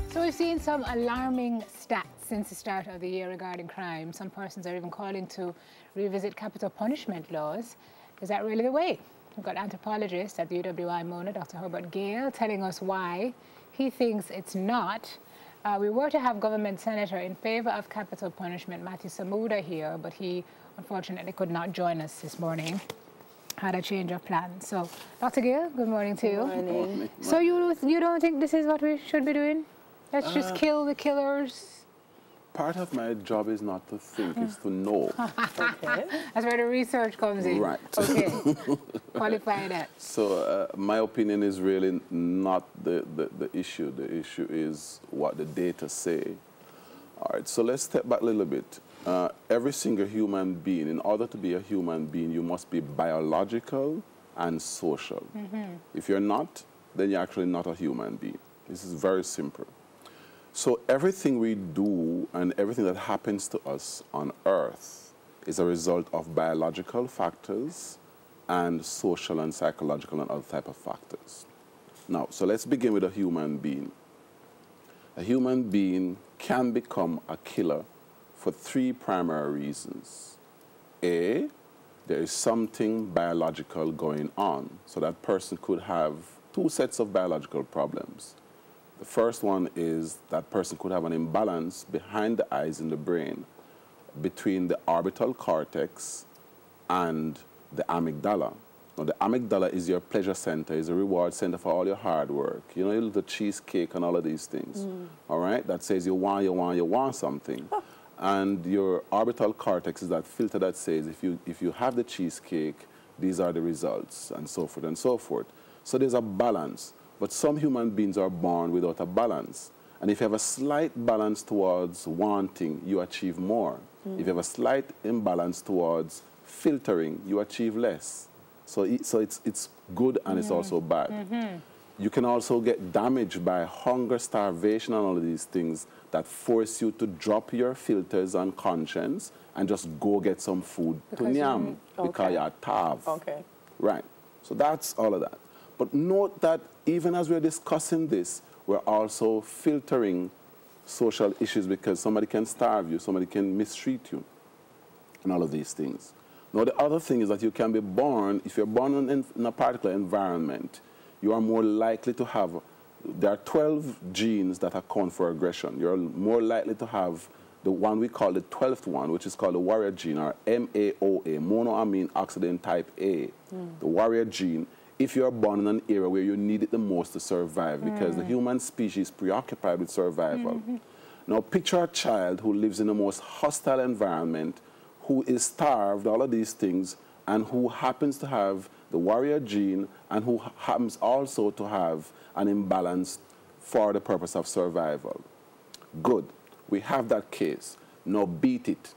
So we've seen some alarming stats since the start of the year regarding crime. Some persons are even calling to revisit capital punishment laws. Is that really the way? We've got anthropologist at the UWI Mona, Dr. Herbert Gale, telling us why he thinks it's not. We were to have government senator in favor of capital punishment, Matthew Samuda, here, but he unfortunately could not join us this morning. Had a change of plans. So, Dr. Gale, good morning to you. Good morning. So you don't think this is what we should be doing? Let's just kill the killers? Part of my job is not to think, it's to know. Okay. That's where the research comes in. Right. Okay. Qualify that. So my opinion is really not the issue. The issue is what the data say. All right, so let's step back a little bit. Every single human being, in order to be a human being, you must be biological and social. If you're not, then you're actually not a human being. This is very simple. So everything we do and everything that happens to us on Earth is a result of biological factors and social and psychological and other type of factors. Now, so let's begin with a human being. A human being can become a killer for three primary reasons. A, there is something biological going on. So that person could have two sets of biological problems. The first one is that person could have an imbalance behind the eyes in the brain between the orbital cortex and the amygdala. Now, the amygdala is your pleasure center, is a reward center for all your hard work. You know, your little cheesecake and all of these things, all right? That says you want something. And your orbital cortex is that filter that says if you have the cheesecake, these are the results, and so forth and so forth. So there's a balance. But some human beings are born without a balance. And if you have a slight balance towards wanting, you achieve more. If you have a slight imbalance towards filtering, you achieve less. So it's good and it's also bad. You can also get damaged by hunger, starvation, and all of these things that force you to drop your filters and conscience and just go get some food to nyam because you're starved. Okay. Right. So that's all of that. But note that even as we're discussing this, we're also filtering social issues because somebody can starve you, somebody can mistreat you, and all of these things. Now, the other thing is that you can be born, if you're born in a particular environment, you are more likely to have, there are 12 genes that account for aggression. You're more likely to have the one we call the 12th one, which is called the warrior gene, or MAOA, monoamine oxidant type A, the warrior gene. If you're born in an era where you need it the most to survive, because the human species is preoccupied with survival. Now, picture a child who lives in the most hostile environment, who is starved, all of these things, and who happens to have the warrior gene, and who happens also to have an imbalance for the purpose of survival. Good. We have that case. Now beat it.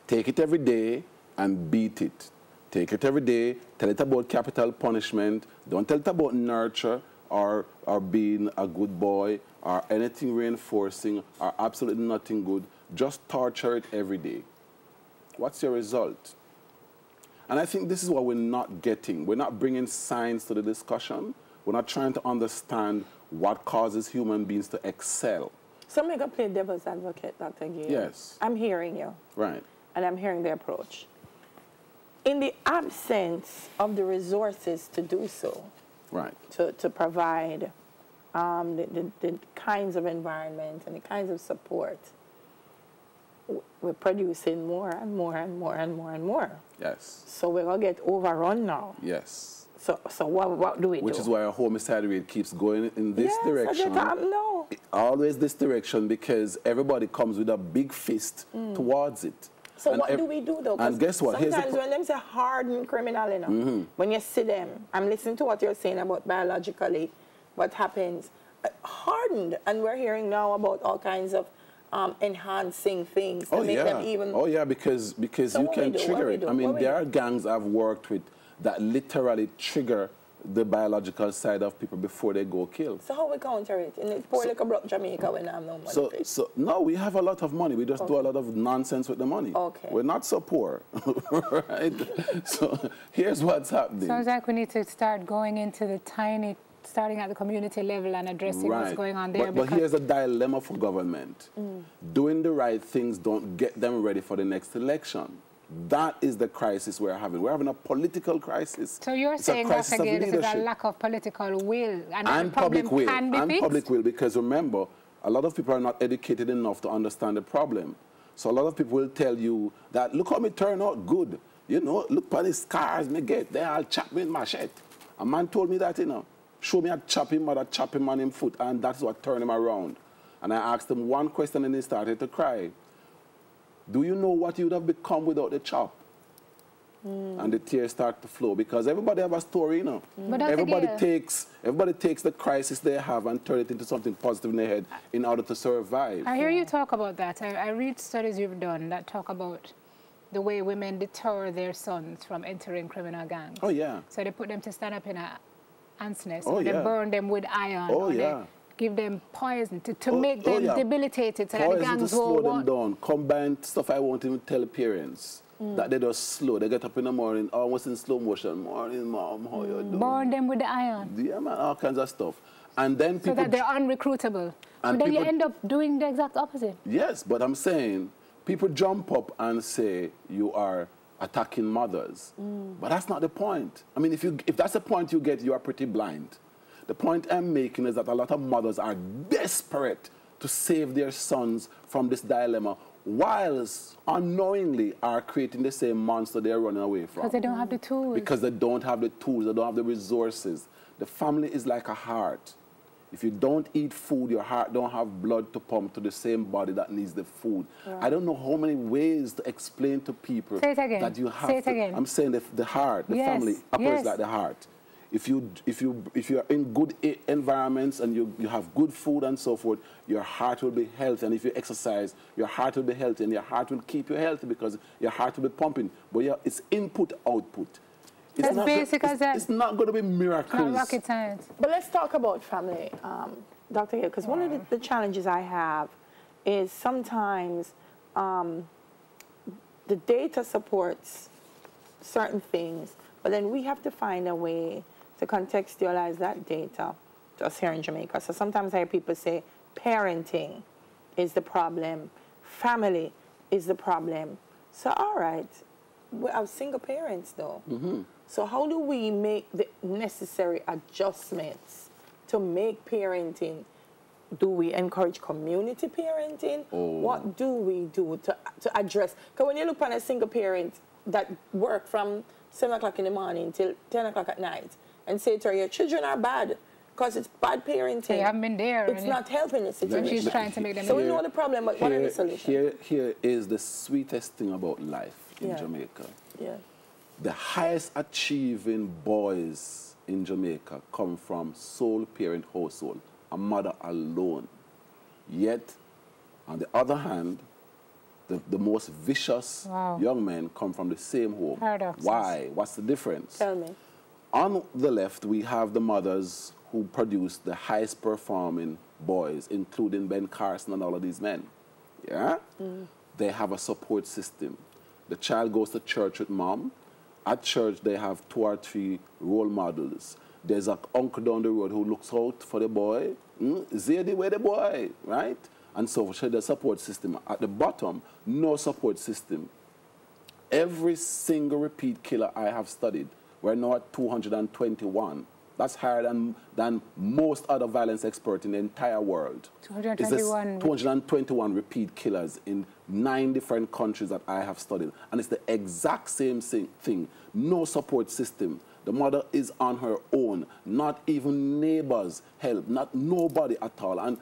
Take it every day and beat it. Take it every day, tell it about capital punishment, don't tell it about nurture or being a good boy or anything reinforcing or absolutely nothing good. Just torture it every day. What's your result? And I think this is what we're not getting. We're not bringing science to the discussion. We're not trying to understand what causes human beings to excel. So I'm going to play devil's advocate, Dr. Gale. Yes. I'm hearing you. Right. And I'm hearing the approach. In the absence of the resources to do so, right, to provide the kinds of environment and the kinds of support, we're producing more and more and more and more and more. Yes. So we're going to get overrun now. Yes. So what do we do? Which is why our homicide rate keeps going in this direction. No. Always this direction, because everybody comes with a big fist towards it. So and what do we do, though? And guess what? Sometimes when them say hardened criminal, you know, when you see them, I'm listening to what you're saying about biologically, what happens. Hardened, and we're hearing now about all kinds of enhancing things to make them even... Oh, yeah, because so you can trigger it. I mean, there are gangs I've worked with that literally trigger the biological side of people before they go kill. So how we counter it? In this poor little broke Jamaica when I have no money? No, we have a lot of money. We just do a lot of nonsense with the money. Okay. We're not so poor, right? So here's what's happening. Sounds like we need to start going into the tiny starting at the community level and addressing what's going on there. But here's a dilemma for government. Doing the right things don't get them ready for the next election. That is the crisis we're having. We're having a political crisis. So you're saying that again, this is a lack of political will, and public will, can be fixed? Public will, because remember, a lot of people are not educated enough to understand the problem. So a lot of people will tell you that, look how me turn out good. You know, look at the scars me get. They all chop me in machete. A man told me that, you know. Show me a chop him on him foot, and that's what turned him around. And I asked him one question, and he started to cry. Do you know what you would have become without the chop? And the tears start to flow, because everybody have a story, you know. But everybody takes the crisis they have and turn it into something positive in their head in order to survive. I hear you talk about that. I read studies you've done that talk about the way women deter their sons from entering criminal gangs. Oh, yeah. So they put them to stand up in a ants nest, or they burn them with iron, or they give them poison to make them debilitated, so that the gangs to slow them down. Combined stuff I won't even tell parents. That they just slow. They get up in the morning, almost in slow motion. Morning, mom, how you doing? Burn them with the iron. Yeah, man, all kinds of stuff. And then people... So that they're unrecruitable. And then you end up doing the exact opposite. Yes, but I'm saying, people jump up and say you are attacking mothers. But that's not the point. I mean, if that's the point you get, you are pretty blind. The point I'm making is that a lot of mothers are desperate to save their sons from this dilemma, whilst unknowingly are creating the same monster they're running away from. Because they don't have the tools. Because they don't have the tools, they don't have the resources. The family is like a heart. If you don't eat food, your heart don't have blood to pump to the same body that needs the food. Right. I don't know how many ways to explain to people that you have to. I'm saying the heart, the family operates like the heart. If you're in good environments and you have good food and so forth, your heart will be healthy. And if you exercise, your heart will be healthy, and your heart will keep you healthy because your heart will be pumping. But it's input, output. It's as basic as that. It's not going to be miracles. Not rocket science. But let's talk about family, Dr. Hill, because one of the challenges I have is sometimes the data supports certain things, but then we have to find a way to contextualize that data just here in Jamaica. So sometimes I hear people say parenting is the problem, family is the problem. So all right, we have single parents though. So how do we make the necessary adjustments to make parenting? Do we encourage community parenting? What do we do to address? Because when you look on a single parent that work from 7 o'clock in the morning till 10 o'clock at night and say to her, your children are bad because it's bad parenting. They haven't been there. It's not helping the situation. She's trying to make them. So we know the problem, but what are the solutions? Here is the sweetest thing about life in Jamaica. The highest achieving boys in Jamaica come from sole parent household, a mother alone. Yet, on the other hand, the most vicious young men come from the same home. Paradoxes. Why? What's the difference? Tell me. On the left, we have the mothers who produce the highest performing boys, including Ben Carson and all of these men. Yeah? They have a support system. The child goes to church with mom. At church, they have 2 or 3 role models. There's an uncle down the road who looks out for the boy. Zady with the boy, right? And so the support system. At the bottom, no support system. Every single repeat killer I have studied, we're now at 221. That's higher than most other violence experts in the entire world. 221. 221 repeat killers in 9 different countries that I have studied. And it's the exact same thing. No support system. The mother is on her own. Not even neighbors help. Not nobody at all. And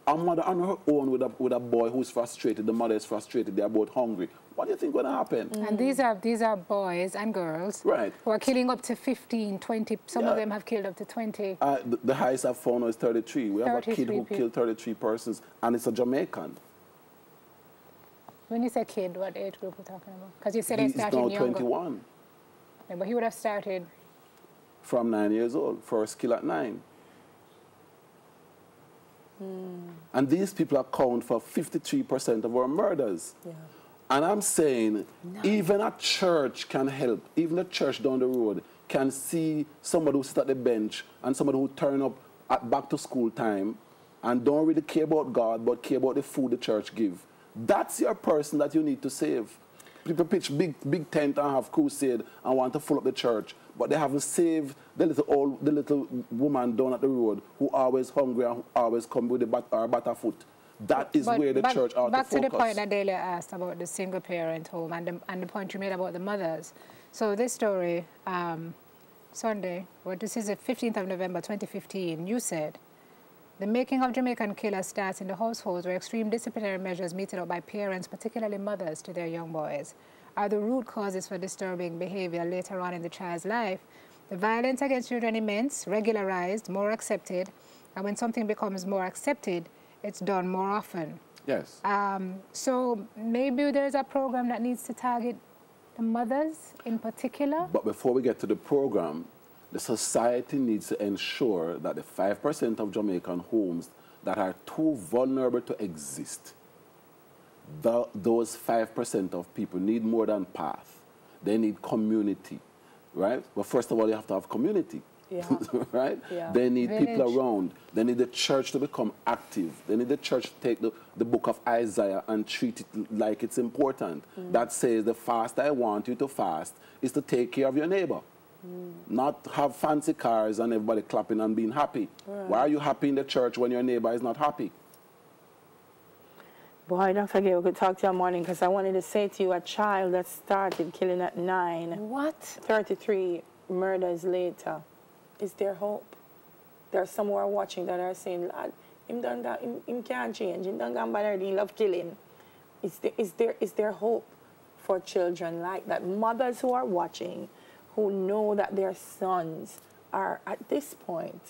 a mother on her own with a boy who's frustrated. The mother is frustrated. They're both hungry. What do you think is going to happen? And these are boys and girls who are killing up to 15, 20. Some of them have killed up to 20. The highest I've found is 33. We have a kid who killed 33 persons, and it's a Jamaican. When you say kid, what age group are we talking about? Because you said they started younger. He's now 21. Yeah, but he would have started... From 9 years old, first kill at 9. And these people account for 53% of our murders. And I'm saying, even a church can help. Even a church down the road can see somebody who sits at the bench and somebody who turn up at back to school time and don't really care about God, but care about the food the church give. That's your person that you need to save. People pitch big tent and have crusade and want to fill up the church, but they haven't saved the little woman down at the road who always hungry and who always come with a batter foot. That is where the church ought to focus. Back to the point that Delia asked about the single parent home and the point you made about the mothers. So this story, Sunday, well, this is the 15th of November 2015, you said, the making of Jamaican killers starts in the households where extreme disciplinary measures meted out by parents, particularly mothers, to their young boys, are the root causes for disturbing behavior later on in the child's life. The violence against children immense, regularized, more accepted, and when something becomes more accepted, it's done more often. Yes. So maybe there's a program that needs to target the mothers in particular? But before we get to the program, the society needs to ensure that the 5% of Jamaican homes that are too vulnerable to exist, those 5% of people need more than path. They need community, right? Well, first of all, you have to have community, yeah. right? Yeah. They need people around. They need the church to become active. They need the church to take the book of Isaiah and treat it like it's important. That says the fast I want you to fast is to take care of your neighbor. Not have fancy cars and everybody clapping and being happy. Right. Why are you happy in the church when your neighbor is not happy? Boy, Dr. Gay, we could talk to you in the morning because I wanted to say to you, a child that started killing at 9. What? 33 murders later. Is there hope? There are some who are watching that are saying, lad, him can't change. Him don't go bother, he love killing. Is there hope for children like that? Mothers who are watching, who know that their sons are at this point,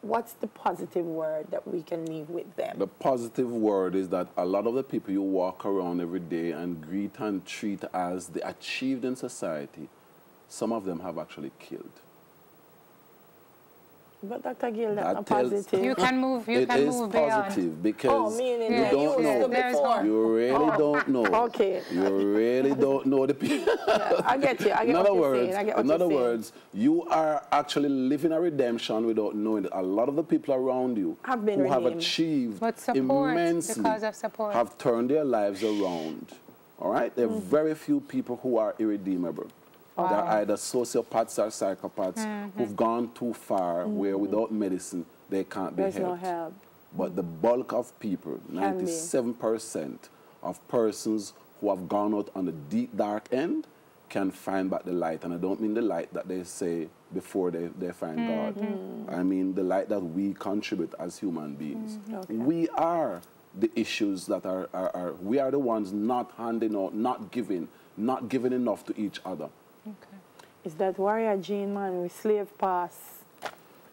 what's the positive word that we can leave with them? The positive word is that a lot of the people you walk around every day and greet and treat as the achieved in society, some of them have actually killed. But Dr. Gill, that's not positive. You can move beyond. It is positive because meaning you don't know. You really don't know. Okay. You really don't know the people. Yeah, I get you. I get what you're saying. In other words, you are actually living a redemption without knowing that a lot of the people around you have been who redeemed. have achieved but support, immensely because of support, have turned their lives around. All right? There are very few people who are irredeemable. Wow. They're either sociopaths or psychopaths who've gone too far where without medicine they can't be helped. There's no help. But the bulk of people, 97% of persons who have gone out on the deep dark end can find back the light. And I don't mean the light that they say before they find God. I mean the light that we contribute as human beings. Okay. We are the issues that we are the ones not handing out, not giving enough to each other. Okay. Is that warrior gene, man, with slave pass?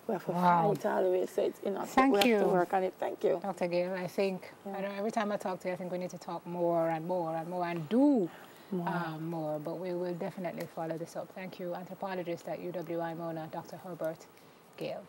We have to fight always, so it's enough. Thank you. We have to work on it. Thank you. Dr. Gill, I think, I know every time I talk to you, I think we need to talk more and more and more and do more, but we will definitely follow this up. Thank you, anthropologist at UWI Mona, Dr. Herbert Gill.